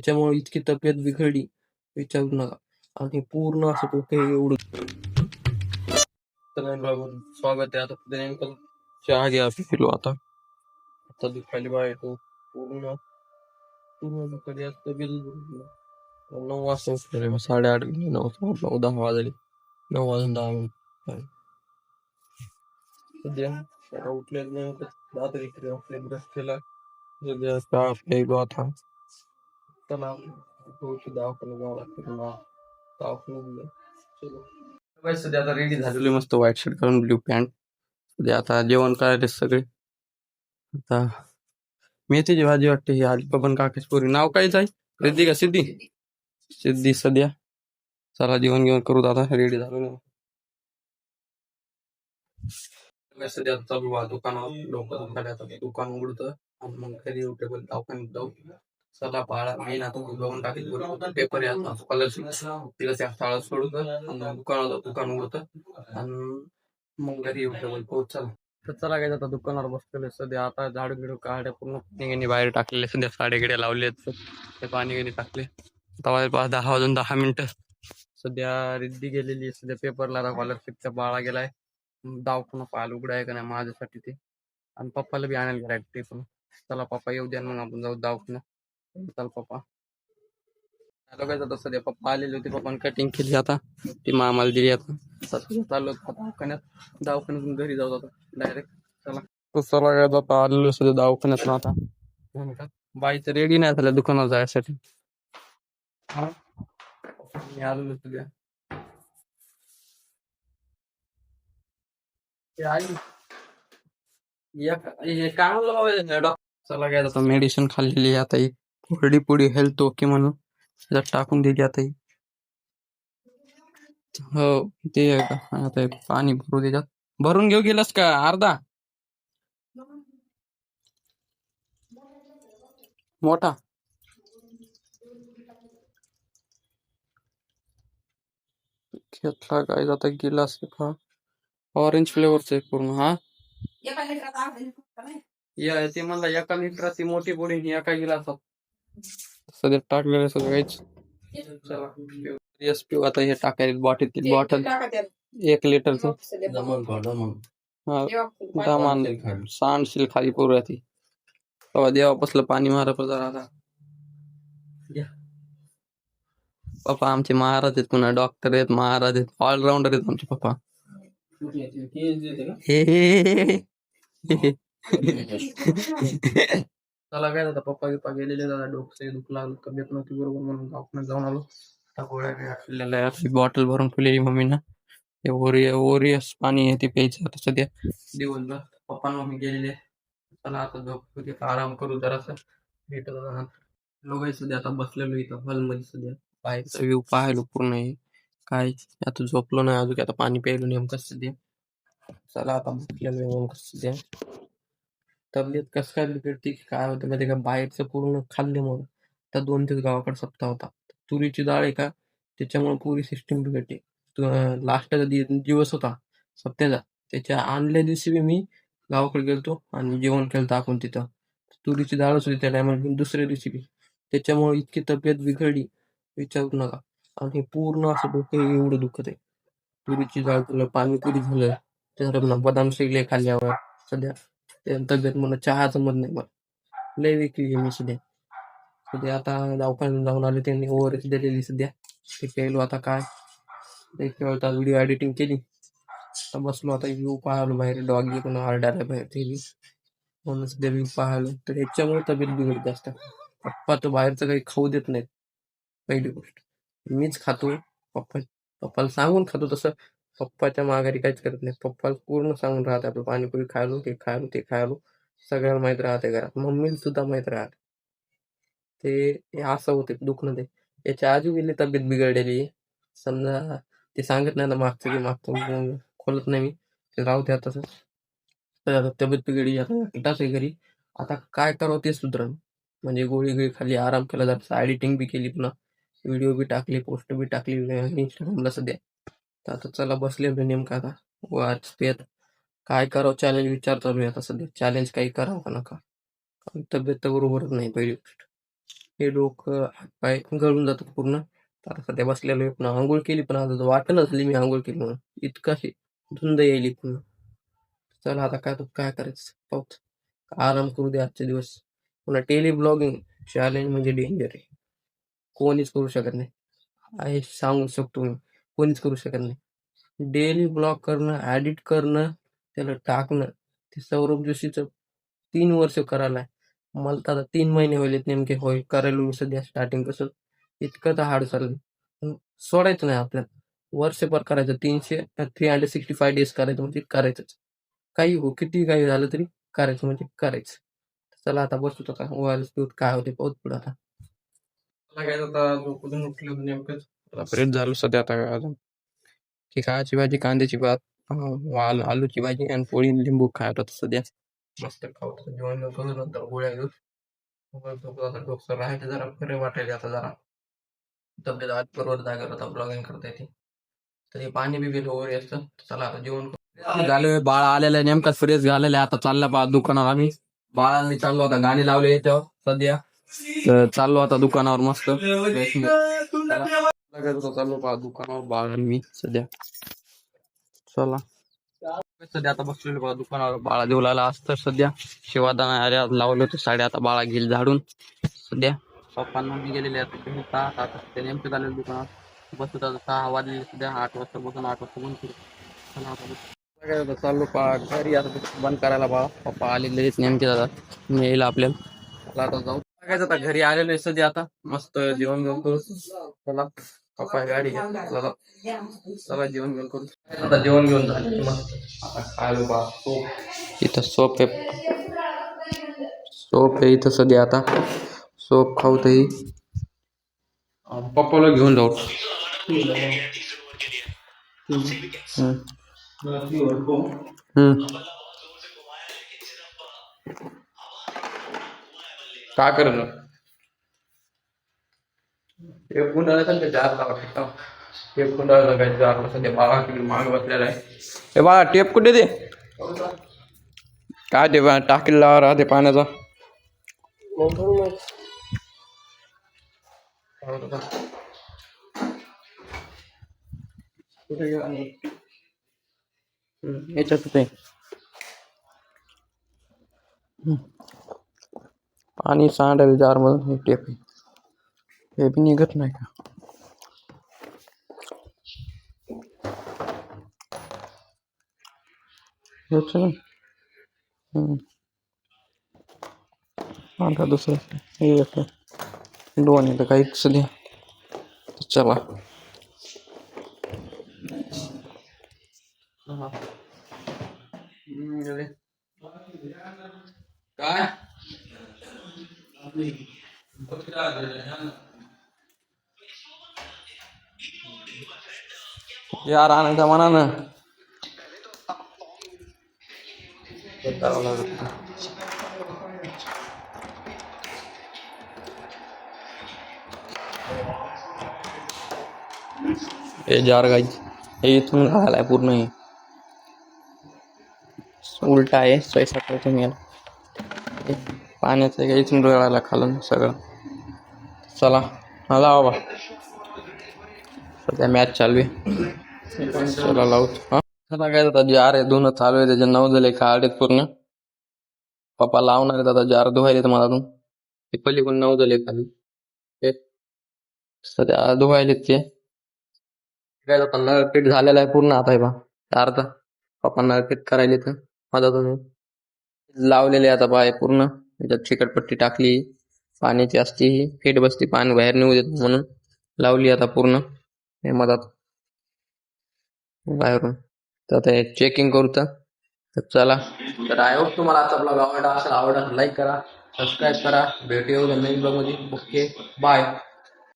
त्याच्यामुळे इतकी तब्येत बिघडली विचारू नका. आणि पूर्ण असं डोकं एवढं. तर स्वागत आहे. आता नेमकं चहा घ्या पिलो. आता दुखायला बाहेर तो पूर्ण पूर्ण दुखायला तब्येत 9 वाजता उठलेले. 8:30 9 वाजले. 9 वाजून 10 मिनिट सध्या आता उठले नेमकं दात इकडे आपले ब्रश केला. सध्या चहा प्यायलो. आता चला दवाखान्यात जावं लागतं ना. दवाखान्यात चलो सध्या आता रेडी झालेले मस्त व्हाईट शर्ट घालून ब्ल्यू पॅन्ट. सध्या आता जेवण करायचे सगळे. आता मेथीची भाजी वाटते ही आली पवन काकेश पोरी. नाव काय जाय रिद्धी का सिद्धी? सिद्धी. सध्या चला जेवण घेऊन करू. आता रेडी झालो. सध्या चालू दुकानावर लोक दुकान उघडतं आणि मग घरी टेबल दवाखान्यात जाऊ. चला बाळा मी ना जाऊन टाकेल पेपर यात स्कॉलरशिप तिला शाळा सोडून दुकान उघडतं आणि मग घरी येऊ टेबल पोहोच. चला तर चला काय आता दुकानावर बसलेले. सध्या आता झाडू गिडू काढ्या पूर्ण पाणी बाहेर टाकलेले. सध्या साडेगिड्या लावले ते पाणी गिणी टाकले. आता 10 वाजून 10 मिनिटं. सध्या रिद्धी गेलेली सध्या पेपरला. स्कॉलरशिपचा बाळा गेलाय दवाखाना. पाल उघडा आहे का नाही माझ्यासाठी ते. आणि पप्पाला बी आणायला गेला ते पण. चला पप्पा येऊ द्या मग आपण जाऊ दवाखान्यात. चल पप्पा सध्या पप्पा आलेले होते. पप्पाने कटिंग केली. आता ती मामाला दिली. आता चाललो दवाखान्यातून घरी जाऊ आता डायरेक्ट. चला काय आता आलेलो सध्या दवाखान्यात. आता बाईचं रेडी नाही झालं दुकानात जायसाठी. मी आलेलो सध्या. चला काय आता मेडिसिन खाल्लेली. आता ही पुढी हेल्थ ओके म्हणून त्याच्यात टाकून दिली. आता ही हो ते आता पाणी भरू त्याच्यात. भरून घेऊ गेलास का अर्धा मोठा? घेतला काय आता गिलास ऑरेंज फ्लेवरच पूर्ण. हा या ते म्हणला 1 लिटराची मोठी पुडी एका गिलासात सध्या टाकलेलं सगळं काहीच. पिऊ आता हे टाकायला बॉटल 1 लिटरचं. दमान सांडशील खाली पुऱ्या ती देवापासलं पाणी मारा जरा. आता पप्पा आमचे महाराज आहेत. पुन्हा डॉक्टर आहेत, महाराज आहेत, ऑलराऊंडर आहेत आमचे पप्पा. चला काय आता पप्पा गेलेले. दादा डोकं दुखू लागलं. तब्येत नव्हती बरोबर म्हणून दवाखान्यात जाऊन आलो. गोळ्या बॉटल भरून ठेवलेली मम्मीनं. ओरियस पाणी आहे ते प्यायचं आता सध्या दिवसभर. पप्पा मम्मी गेलेले. चला आता झोप आराम करू जरासं. भेटत लोक सध्या आता बसलेलो इथं हॉलमध्ये. सध्या बाहेरचा व्ह्यू पाहायलो पूर्ण आहे. काय आता झोपलो नाही अजून. आता पाणी प्यायलो नेमकं सध्या. चला आता बसलेलो नेमकं सध्या. तब्येत कसं काय बिघडते काय होतं माहिती का बाहेरचं पूर्ण खाल्ल्यामुळं. तर 2 दिवस गावाकडे सप्ताह होता. तुरीची डाळ आहे का त्याच्यामुळे पुरी सिस्टीम बिघडते. लास्टचा दिवस होता सप्त्याचा. त्याच्या आणल्या दिवशी बी मी गावाकडे गेलतो आणि जेवण केलं टाकून तिथं. तुरीची डाळच होती त्या टायमाला. दुसऱ्या दिवशी बी त्याच्यामुळे इतकी तब्येत बिघडली विचारू नका. आणि पूर्ण असं डोकं एवढं दुखत आहे. तुरीची डाळ तुला पाणीपुरी झालं त्याच्यावर बदाम शेकले खाल्ल्यावर. सध्या तब्येत मला चहा जमत नाही. मला लय विकली मी सध्या आता दवाखान्यात जाऊन आले. त्यांनी ओव्हरच दिलेली सध्या ते प्यायलो. आता काय व्हिडिओ एडिटिंग केली. आता बसलो. आता व्ह्यू पाहायलो बाहेर. डॉगी पण आरडायला बाहेर ते म्हणून सध्या व्ह्यू पाहायलो. तर ह्याच्यामुळे तब्येत बिघडते जास्त. पप्पा तो बाहेरचं काही खाऊ देत नाहीत. पहिली गोष्ट मीच खातो. पप्पाला सांगून खातो. तसं पप्पाच्या माघारी काहीच करत नाही. पप्पाला पूर्ण सांगून राहते आपलं पाणीपुरी खायलो ते खायलो. सगळ्यांना माहित राहते घरात. मम्मीला सुद्धा माहित राहते. ते असं होते दुखणं ते. याच्या आधी गेली तब्येत बिघडलेली समजा. ते सांगत नाही ना मागचं खोलत नाही मी. ते राहू द्या तसंच. तब्येत बिघडली आता घरी. आता काय करावं ते सुधरण. म्हणजे गोळी खाली आराम केला जातो. एडिटिंग बी केली पुन्हा व्हिडिओ बी टाकली पोस्ट बी टाकली इंस्टाग्रामला सध्या. तर आता चला बसले नेमका आता वाच काय करावं चॅलेंज विचार चालू आहे आता सध्या. चॅलेंज काही करावं का नका. तब्येत तर बरोबरच नाही पहिली गोष्ट. हे डोकं हातपाय गळून जातात पूर्ण. तर आता सध्या बसलेलो आहे. पुन्हा आंघोळ केली पण आता वाटत नसली मी आंघोळ केली म्हणून. इतकं अशी धुंद यायली पुन्हा. चला आता काय करायचं पाहूच. आराम करू दे आजचे दिवस. पुन्हा टेली ब्लॉगिंग चॅलेंज म्हणजे डेंजर आहे. कोणीच करू शकत नाही. आहे सांगू शकतो मी. कोणीच करू शकत नाही. डेली ब्लॉग करणं, एडिट करणं, त्याला टाकणं. ते सौरभ जोशीचं 3 वर्ष करायला आहे. मला तर आता 3 महिने होईल नेमके होय करायला मी सध्या स्टार्टिंग कसं इतकं तर हार्ड चाललं. पण सोडायचं नाही आपल्याला. वर्षभर करायचं 365 डेज करायचं म्हणजे करायचंच. काही हो किती काही झालं तरी करायचं म्हणजे करायचं. चला आता बसू आता ओआरएस दूध काय होते पाहूच पुढे आता. मला काय आता झोपून उठलो नेमकंच. फ्रेश झालो सध्या आता अजून की खायची भाजी कांद्याची भात आलूची भाजी आणि पोळी लिंबू खायला होतं सध्या. मस्त खाऊ जेवण करून नंतर गोळ्या घेऊ. आता डोकं राहायचं जरा बरे वाटायला आता जरा तब्येत आज बरोबर जागेवर होता ब्लॉगिंग करता येते. तरी पाणी बी बिल वगैरे असतं. चला आता जेवण झालं. बाळा आलेला आहे नेमका फ्रेश झालेला आहे. आता चालला बा दुकानावर आम्ही. बाळांनी चाललो आता गाणी लावले याच्यावर सध्या. तर चाललो आता दुकानावर मस्त चाललो बा दुकानावर बाळांनी मी सध्या. चला सध्या आता बसलेलो बा दुकानावर बाळा देऊ लागला असतं सध्या. शिवादाना आल्या लावलं होतं साडे आता बाळा घेईल झाडून सध्या. पप्पांना मी गेलेले आता ते नेमकं झालेलं दुकानात बसत आता 6 वाजले सध्या. 8 वाजता बसून 8 वाजता बंद करू. चाललो पा घरी आता बंद करायला बाळा. पप्पा आलेलेच नेमके दादा येईल आपल्याला. आता जाऊ बघायचं आता घरी आलेलो आहे सध्या. आता मस्त जेवण घेऊन करू. चला पप्पा गाडी घ्या. चला जेवण घेऊन करू. आता जेवण घेऊन झाले मस्त. आता खायलो बा इथं सोप आहे इथं सध्या. आता सोप खाऊ तही पप्पाला घेऊन जाऊ. काय करणार एक गुंडाळा सध्या जारला वाटतं. एक गुंडाळा काय जारला सध्या बाळा माग बसलेला आहे. हे बाळा टेप कुठे दे काय ते टाकीला राहते पाण्याचा. याच्यात आहे पाणी सांडेल जार मधून. हे टेप हे बी निघत नाही का. आता दुसरं हे एक दोन येतं काहीच सध्या. चला काय यार आणायच्या मनानं हे जार गाई हे इथून घालाय पूर्ण. हे उलटा आहे स्वयंपाक तुम्ही पाण्याचं काही इथून गळायला खालून सगळं. चला मला बाबा सध्या मॅच चालू आहे. चला लावू हा आता काय आता जार आहे दोन चालू आहे. त्याचे 9 झाले खाडे पूर्ण. पप्पा लावणार आहेत आता जार धुवायले मला अजून. ते पलीकडून 9 झाले खाली. सध्या धुवायलेत ते काय आता नळपीठ झालेला आहे पूर्ण. आता आहे बा अर्धा पप्पा नळपीठ करायले तर मदत लावलेले आता बाय पूर्ण. त्याच्यात चिकटपट्टी टाकली. पाण्याची असती ही फिट बसती पाणी बाहेर निघू देत म्हणून लावली आता पूर्ण हे मधात बाहेरून. तर ते चेकिंग करू तर चला. तर आय होप तुम्हाला आजचा ब्लॉग आवडला असेल. आवडला लाईक करा सबस्क्राईब करा. भेटूया नवीन ब्लॉग मध्ये. Okay bye.